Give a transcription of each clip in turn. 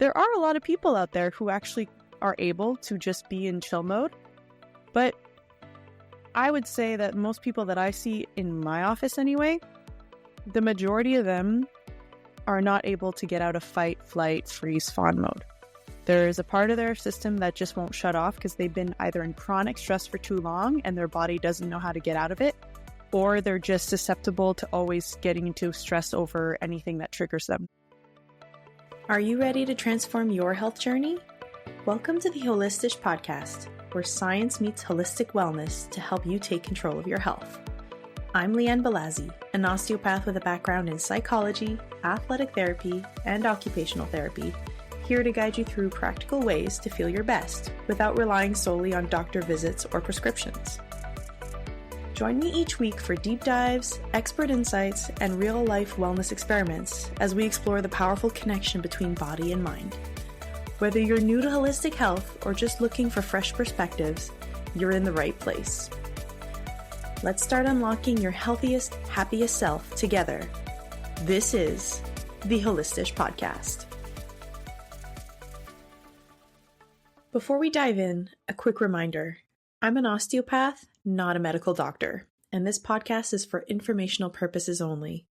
there are a lot of people out there who actually are able to just be in chill mode. But I would say that most people that I see in my office anyway, the majority of them are not able to get out of fight, flight, freeze, fawn mode. There is a part of their system that just won't shut off because they've been either in chronic stress for too long and their body doesn't know how to get out of it, or they're just susceptible to always getting into stress over anything that triggers them. Are you ready to transform your health journey? Welcome to the Holistish Podcast, where science meets holistic wellness to help you take control of your health. I'm Lianne Balazsi, an osteopath with a background in psychology, athletic therapy, and occupational therapy, here to guide you through practical ways to feel your best without relying solely on doctor visits or prescriptions. Join me each week for deep dives, expert insights, and real-life wellness experiments as we explore the powerful connection between body and mind. Whether you're new to holistic health or just looking for fresh perspectives, you're in the right place. Let's start unlocking your healthiest, happiest self together. This is the Holistish Podcast. Before we dive in, a quick reminder. I'm an osteopath, not a medical doctor, and this podcast is for informational purposes only.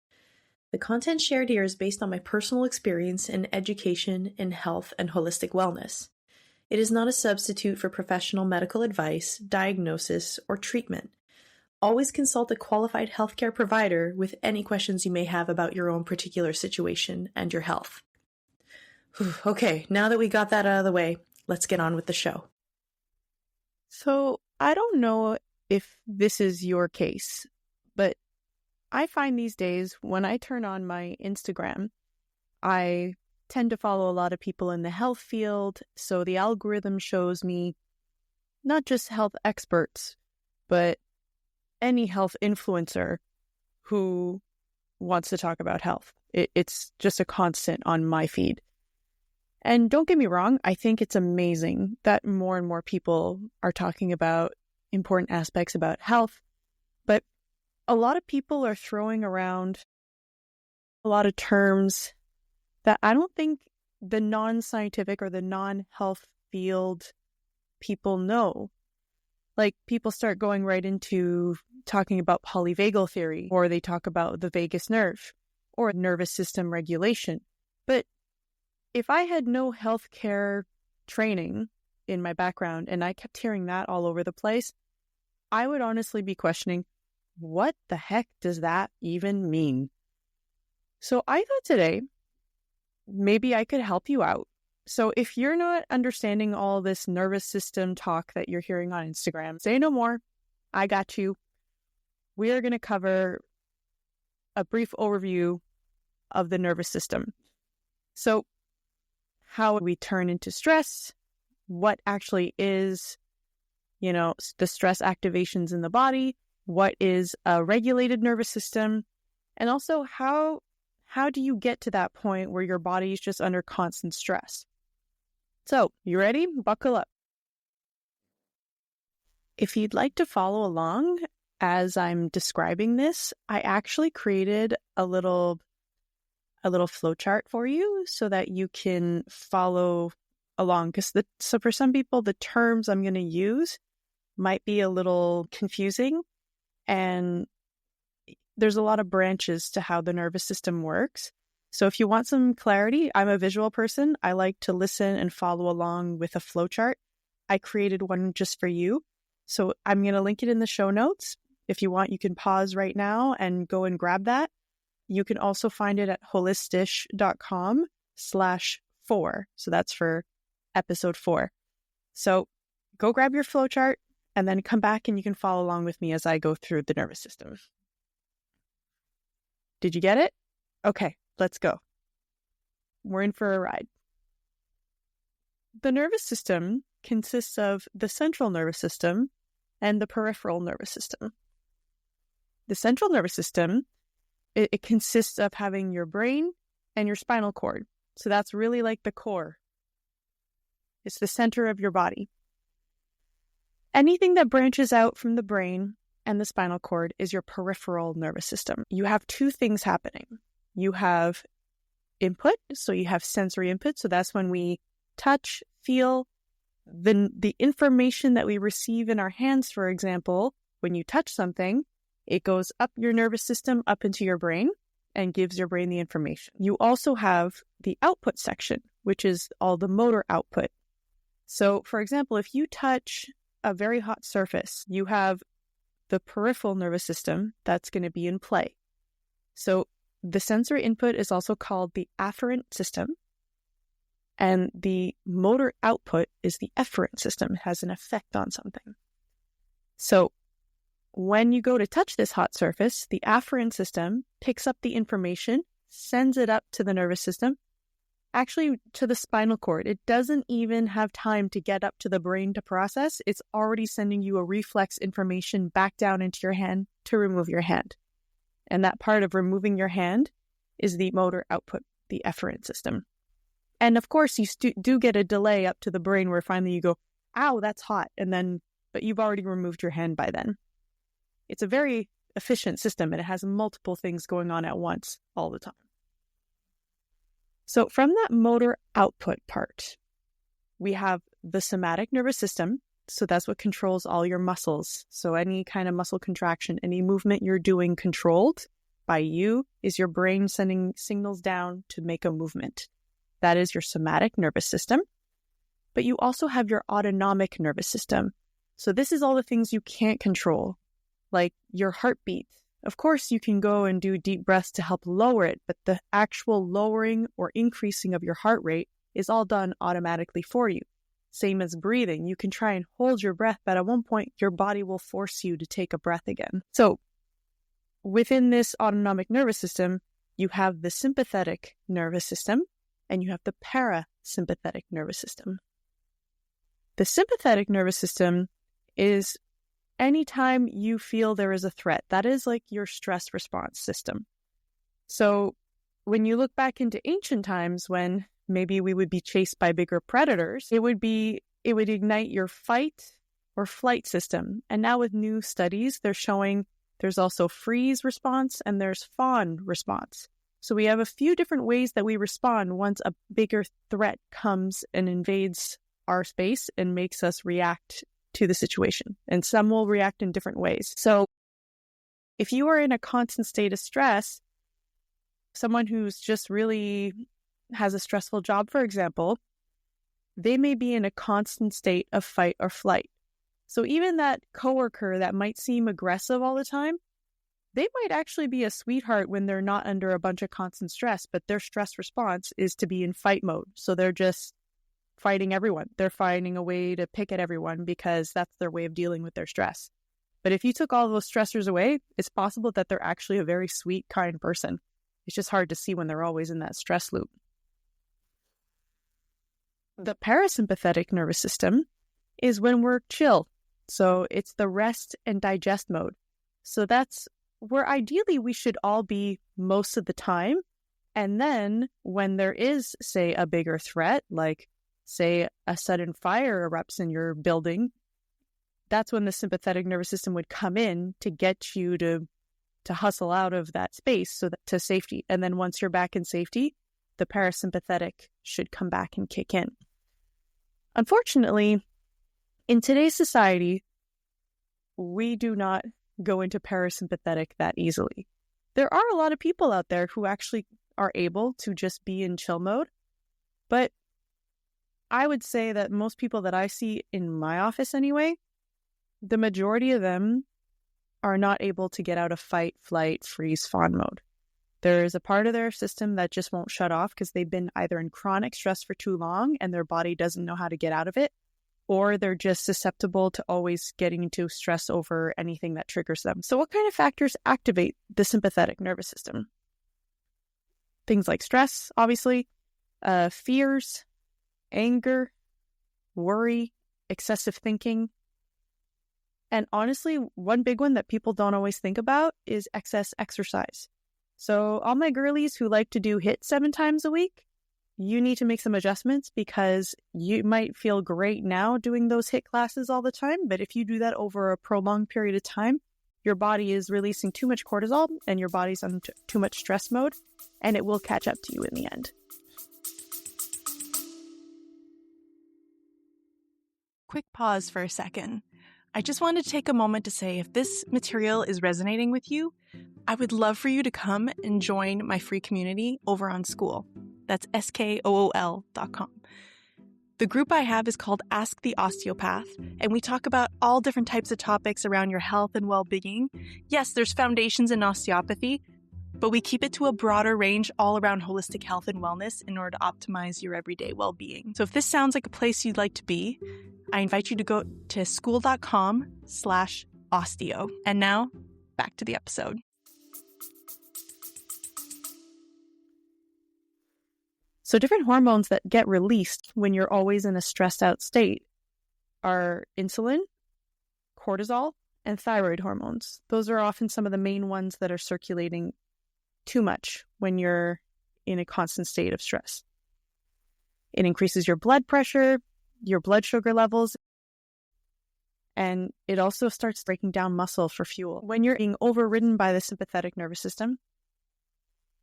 The content shared here is based on my personal experience and education in health and holistic wellness. It is not a substitute for professional medical advice, diagnosis, or treatment. Always consult a qualified healthcare provider with any questions you may have about your own particular situation and your health. Okay, now that we got that out of the way, let's get on with the show. So I don't know if this is your case, but I find these days when I turn on my Instagram, I tend to follow a lot of people in the health field. So the algorithm shows me not just health experts, but any health influencer who wants to talk about health. It's just a constant on my feed. And don't get me wrong, I think it's amazing that more and more people are talking about important aspects about health, but a lot of people are throwing around a lot of terms that I don't think the non-scientific or the non-health field people know. Like, people start going right into talking about polyvagal theory, or they talk about the vagus nerve or nervous system regulation. But if I had no healthcare training in my background and I kept hearing that all over the place, I would honestly be questioning, what the heck does that even mean? So I thought today, maybe I could help you out. So if you're not understanding all this nervous system talk that you're hearing on Instagram, say no more. I got you. We are going to cover a brief overview of the nervous system. So how we turn into stress, what actually is, the stress activations in the body, what is a regulated nervous system, and also how do you get to that point where your body is just under constant stress. So, you ready? Buckle up. If you'd like to follow along as I'm describing this, I actually created a little flowchart for you so that you can follow along. So for some people, the terms I'm going to use might be a little confusing, and there's a lot of branches to how the nervous system works. So if you want some clarity, I'm a visual person. I like to listen and follow along with a flowchart. I created one just for you. So I'm going to link it in the show notes. If you want, you can pause right now and go and grab that. You can also find it at holistish.com/4. So that's for episode 4. So go grab your flowchart and then come back and you can follow along with me as I go through the nervous system. Did you get it? Okay, let's go. We're in for a ride. The nervous system consists of the central nervous system and the peripheral nervous system. The central nervous system, it consists of having your brain and your spinal cord. So that's really like the core. It's the center of your body. Anything that branches out from the brain and the spinal cord is your peripheral nervous system. You have two things happening. You have input. So you have sensory input. So that's when we touch, feel. The information that we receive in our hands, for example, when you touch something, it goes up your nervous system, up into your brain, and gives your brain the information. You also have the output section, which is all the motor output. So, for example, if you touch a very hot surface, you have the peripheral nervous system that's going to be in play. So the sensory input is also called the afferent system, and the motor output is the efferent system. It has an effect on something. So when you go to touch this hot surface, the afferent system picks up the information, sends it up to the nervous system, actually to the spinal cord. It doesn't even have time to get up to the brain to process. It's already sending you a reflex information back down into your hand to remove your hand. And that part of removing your hand is the motor output, the efferent system. And of course, you do get a delay up to the brain where finally you go, ow, that's hot. But you've already removed your hand by then. It's a very efficient system, and it has multiple things going on at once all the time. So from that motor output part, we have the somatic nervous system. So that's what controls all your muscles. So any kind of muscle contraction, any movement you're doing controlled by you is your brain sending signals down to make a movement. That is your somatic nervous system. But you also have your autonomic nervous system. So this is all the things you can't control, like your heartbeat. Of course, you can go and do deep breaths to help lower it, but the actual lowering or increasing of your heart rate is all done automatically for you. Same as breathing. You can try and hold your breath, but at one point, your body will force you to take a breath again. So within this autonomic nervous system, you have the sympathetic nervous system, and you have the parasympathetic nervous system. The sympathetic nervous system is anytime you feel there is a threat. That is like your stress response system. So when you look back into ancient times when maybe we would be chased by bigger predators, it would ignite your fight or flight system. And now with new studies, they're showing there's also freeze response and there's fawn response. So we have a few different ways that we respond once a bigger threat comes and invades our space and makes us react to the situation. And some will react in different ways. So if you are in a constant state of stress, someone who's just really has a stressful job, for example, they may be in a constant state of fight or flight. So even that coworker that might seem aggressive all the time, they might actually be a sweetheart when they're not under a bunch of constant stress, but their stress response is to be in fight mode. So they're just fighting everyone. They're finding a way to pick at everyone because that's their way of dealing with their stress. But if you took all those stressors away, it's possible that they're actually a very sweet, kind person. It's just hard to see when they're always in that stress loop. The parasympathetic nervous system is when we're chill. So it's the rest and digest mode. So that's where ideally we should all be most of the time. And then when there is, say, a bigger threat, like, say, a sudden fire erupts in your building, that's when the sympathetic nervous system would come in to get you to hustle out of that space to safety. And then once you're back in safety, the parasympathetic should come back and kick in. Unfortunately, in today's society, we do not go into parasympathetic that easily. There are a lot of people out there who actually are able to just be in chill mode, but I would say that most people that I see in my office anyway, the majority of them are not able to get out of fight, flight, freeze, fawn mode. There is a part of their system that just won't shut off because they've been either in chronic stress for too long and their body doesn't know how to get out of it, or they're just susceptible to always getting into stress over anything that triggers them. So what kind of factors activate the sympathetic nervous system? Things like stress, obviously, fears, anger, worry, excessive thinking. And honestly, one big one that people don't always think about is excess exercise. So all my girlies who like to do HIIT 7 times a week, you need to make some adjustments because you might feel great now doing those HIIT classes all the time. But if you do that over a prolonged period of time, your body is releasing too much cortisol and your body's on too much stress mode, and it will catch up to you in the end. Quick pause for a second. I just wanted to take a moment to say if this material is resonating with you, I would love for you to come and join my free community over on Skool. That's skool.com. The group I have is called Ask the Osteopath, and we talk about all different types of topics around your health and well-being. Yes, there's foundations in osteopathy, but we keep it to a broader range all around holistic health and wellness in order to optimize your everyday well-being. So if this sounds like a place you'd like to be, I invite you to go to skool.com/osteo. And now, back to the episode. So different hormones that get released when you're always in a stressed out state are insulin, cortisol, and thyroid hormones. Those are often some of the main ones that are circulating too much when you're in a constant state of stress. It increases your blood pressure, your blood sugar levels, and it also starts breaking down muscle for fuel. When you're being overridden by the sympathetic nervous system,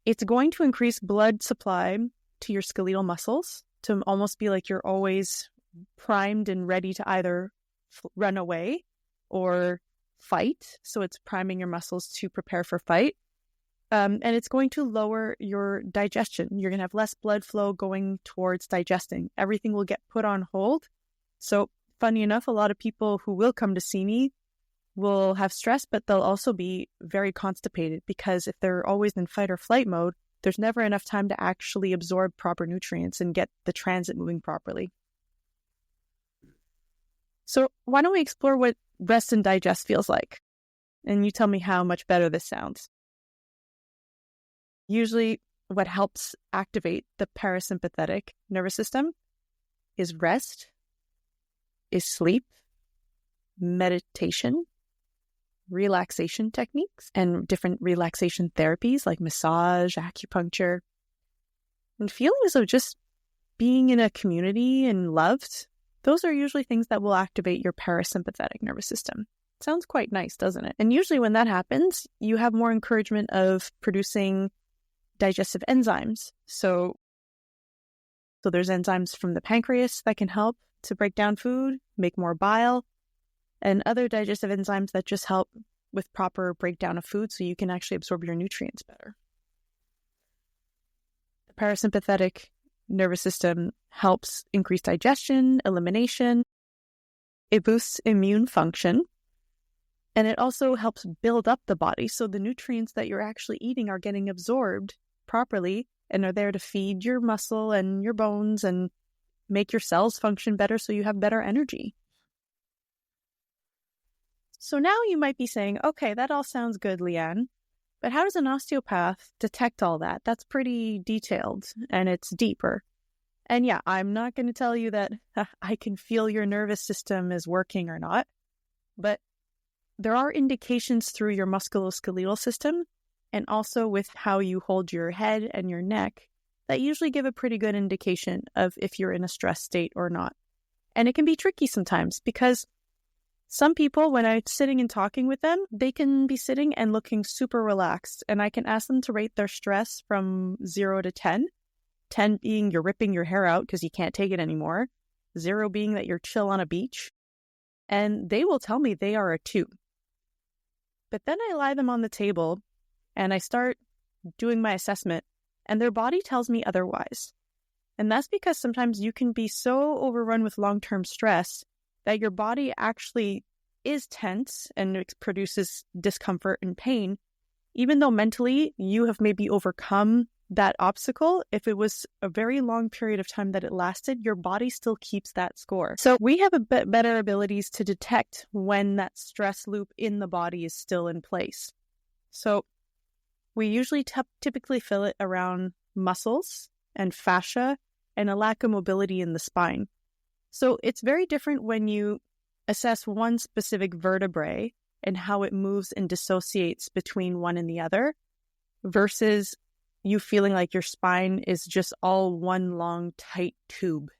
it's going to increase blood supply to your skeletal muscles to almost be like you're always primed and ready to either run away or fight. So it's priming your muscles to prepare for fight. And it's going to lower your digestion. You're going to have less blood flow going towards digesting. Everything will get put on hold. So funny enough, a lot of people who will come to see me will have stress, but they'll also be very constipated because if they're always in fight or flight mode, there's never enough time to actually absorb proper nutrients and get the transit moving properly. So why don't we explore what rest and digest feels like? And you tell me how much better this sounds. Usually what helps activate the parasympathetic nervous system is rest, is sleep, meditation, relaxation techniques, and different relaxation therapies like massage, acupuncture, and feelings of just being in a community and loved. Those are usually things that will activate your parasympathetic nervous system. Sounds quite nice, doesn't it? And usually when that happens, you have more encouragement of producing digestive enzymes. So there's enzymes from the pancreas that can help to break down food, make more bile, and other digestive enzymes that just help with proper breakdown of food so you can actually absorb your nutrients better. The parasympathetic nervous system helps increase digestion, elimination. It boosts immune function, and it also helps build up the body so the nutrients that you're actually eating are getting absorbed properly and are there to feed your muscle and your bones and make your cells function better so you have better energy. So now you might be saying, okay, that all sounds good, Lianne, but how does an osteopath detect all that? That's pretty detailed and it's deeper. And yeah, I'm not going to tell you that I can feel your nervous system is working or not, but there are indications through your musculoskeletal system and also with how you hold your head and your neck that usually give a pretty good indication of if you're in a stress state or not. And it can be tricky sometimes because some people, when I'm sitting and talking with them, they can be sitting and looking super relaxed. And I can ask them to rate their stress from 0 to 10. 10 being you're ripping your hair out because you can't take it anymore. 0 being that you're chill on a beach. And they will tell me they are a 2. But then I lie them on the table and I start doing my assessment and their body tells me otherwise. And that's because sometimes you can be so overrun with long-term stress that your body actually is tense and it produces discomfort and pain, even though mentally you have maybe overcome that obstacle. If it was a very long period of time that it lasted, your body still keeps that score. So we have a bit better abilities to detect when that stress loop in the body is still in place. So we usually typically feel it around muscles and fascia and a lack of mobility in the spine. So it's very different when you assess one specific vertebrae and how it moves and dissociates between one and the other versus you feeling like your spine is just all one long tight tube.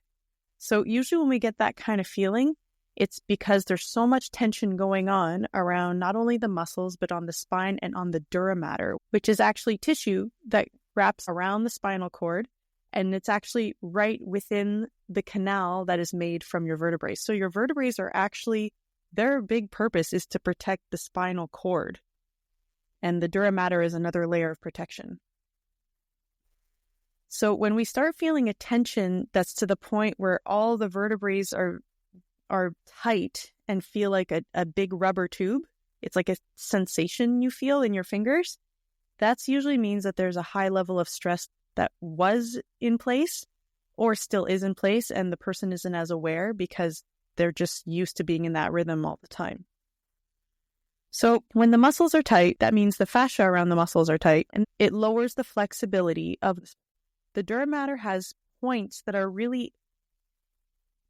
So usually when we get that kind of feeling, It's because there's so much tension going on around not only the muscles, but on the spine and on the dura mater, which is actually tissue that wraps around the spinal cord. And it's actually right within the canal that is made from your vertebrae. So your vertebrae are actually, their big purpose is to protect the spinal cord. And the dura mater is another layer of protection. So when we start feeling a tension that's to the point where all the vertebrae are tight and feel like a big rubber tube, it's like a sensation you feel in your fingers, that usually means that there's a high level of stress that was in place or still is in place, and the person isn't as aware because they're just used to being in that rhythm all the time. So when the muscles are tight, that means the fascia around the muscles are tight, and it lowers the flexibility of the dura mater. Has points that are really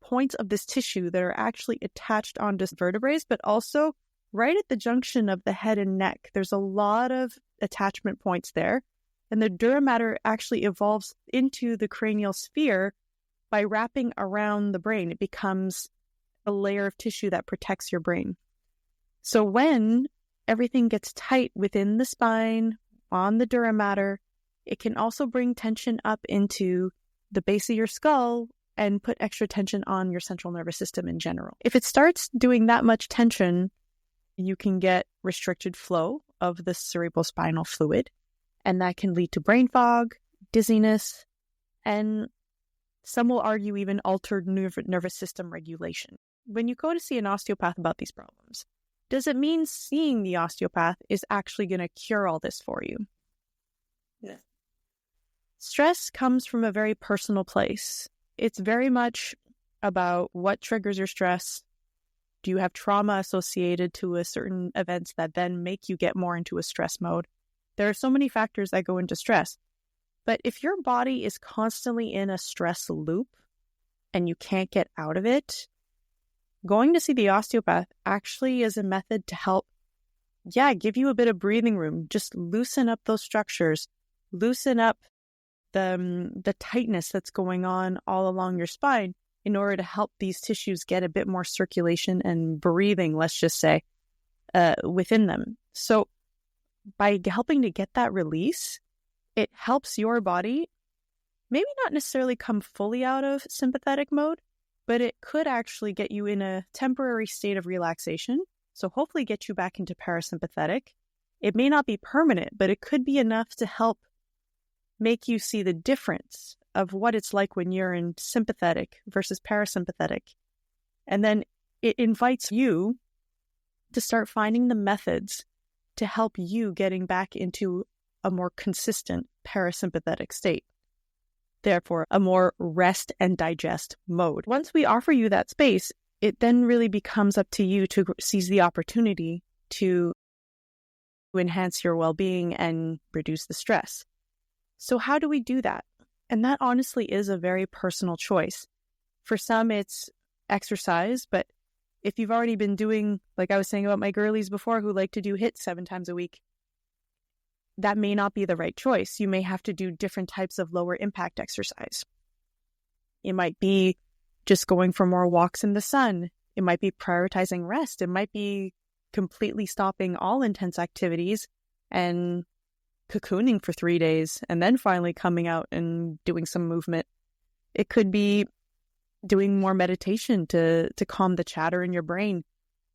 points of this tissue that are actually attached onto vertebrae, but also right at the junction of the head and neck. There's a lot of attachment points there. And the dura mater actually evolves into the cranial sphere by wrapping around the brain. It becomes a layer of tissue that protects your brain. So when everything gets tight within the spine, on the dura mater, it can also bring tension up into the base of your skull and put extra tension on your central nervous system in general. If it starts doing that much tension, you can get restricted flow of the cerebrospinal fluid, and that can lead to brain fog, dizziness, and some will argue even altered nervous system regulation. When you go to see an osteopath about these problems, does it mean seeing the osteopath is actually going to cure all this for you? No. Stress comes from a very personal place. It's very much about what triggers your stress. Do you have trauma associated to a certain events that then make you get more into a stress mode? There are so many factors that go into stress. But if your body is constantly in a stress loop and you can't get out of it, going to see the osteopath actually is a method to help, give you a bit of breathing room. Just loosen up those structures, loosen up the tightness that's going on all along your spine in order to help these tissues get a bit more circulation and breathing, let's just say, within them. So by helping to get that release, it helps your body maybe not necessarily come fully out of sympathetic mode, but it could actually get you in a temporary state of relaxation. So hopefully get you back into parasympathetic. It may not be permanent, but it could be enough to help make you see the difference of what it's like when you're in sympathetic versus parasympathetic. And then it invites you to start finding the methods to help you getting back into a more consistent parasympathetic state. Therefore, a more rest and digest mode. Once we offer you that space, it then really becomes up to you to seize the opportunity to enhance your well-being and reduce the stress. So how do we do that? And that honestly is a very personal choice. For some, it's exercise, but if you've already been doing, like I was saying about my girlies before who like to do HIIT 7 times a week, that may not be the right choice. You may have to do different types of lower impact exercise. It might be just going for more walks in the sun. It might be prioritizing rest. It might be completely stopping all intense activities and cocooning for 3 days and then finally coming out and doing some movement. It could be doing more meditation to calm the chatter in your brain.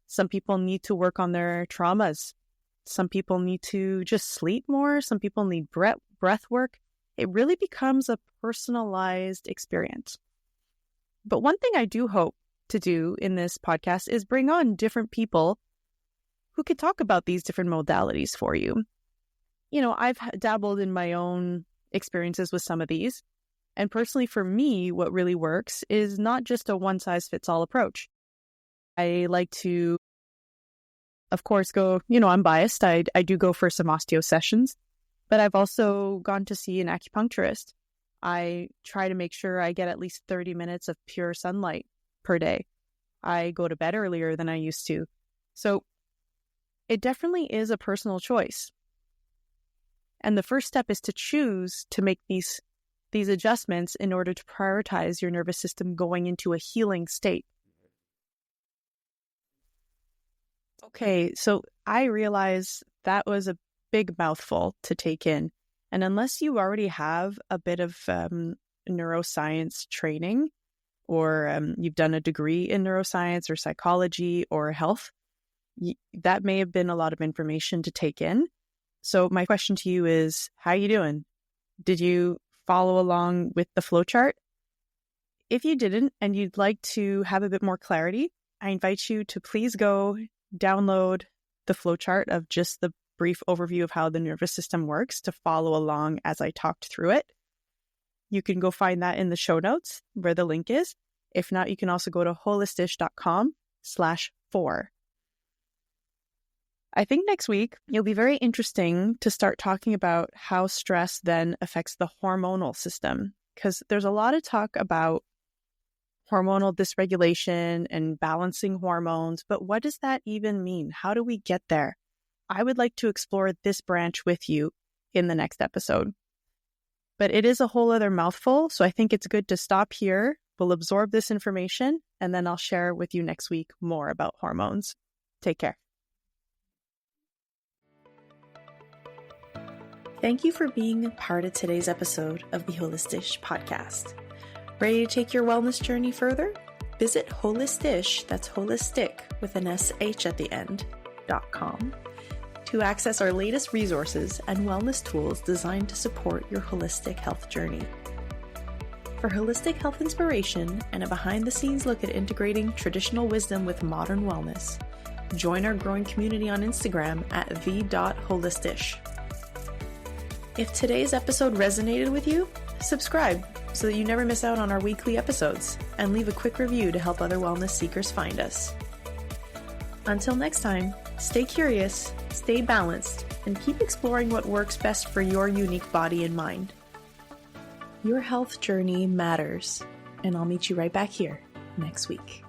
Some people need to work on their traumas. Some people need to just sleep more. Some people need breath work. It really becomes a personalized experience. But one thing I do hope to do in this podcast is bring on different people who could talk about these different modalities for you. You know, I've dabbled in my own experiences with some of these. And personally, for me, what really works is not just a one-size-fits-all approach. I like to, of course, go, I'm biased. I do go for some osteo sessions, but I've also gone to see an acupuncturist. I try to make sure I get at least 30 minutes of pure sunlight per day. I go to bed earlier than I used to. So it definitely is a personal choice. And the first step is to choose to make these adjustments in order to prioritize your nervous system going into a healing state. Okay, so I realize that was a big mouthful to take in. And unless you already have a bit of neuroscience training, or you've done a degree in neuroscience or psychology or health, that may have been a lot of information to take in. So my question to you is, how you doing? Did you follow along with the flowchart? If you didn't and you'd like to have a bit more clarity, I invite you to please go download the flowchart of just the brief overview of how the nervous system works to follow along as I talked through it. You can go find that in the show notes where the link is. If not, you can also go to holistish.com/4. I think next week it'll be very interesting to start talking about how stress then affects the hormonal system, because there's a lot of talk about hormonal dysregulation and balancing hormones, but what does that even mean? How do we get there? I would like to explore this branch with you in the next episode. But it is a whole other mouthful, so I think it's good to stop here. We'll absorb this information, and then I'll share with you next week more about hormones. Take care. Thank you for being a part of today's episode of the Holistish podcast. Ready to take your wellness journey further? Visit Holistish, that's holistic with an SH at the end, .com, to access our latest resources and wellness tools designed to support your holistic health journey. For holistic health inspiration and a behind-the-scenes look at integrating traditional wisdom with modern wellness, join our growing community on Instagram at the.holistish. If today's episode resonated with you, subscribe so that you never miss out on our weekly episodes, and leave a quick review to help other wellness seekers find us. Until next time, stay curious, stay balanced, and keep exploring what works best for your unique body and mind. Your health journey matters, and I'll meet you right back here next week.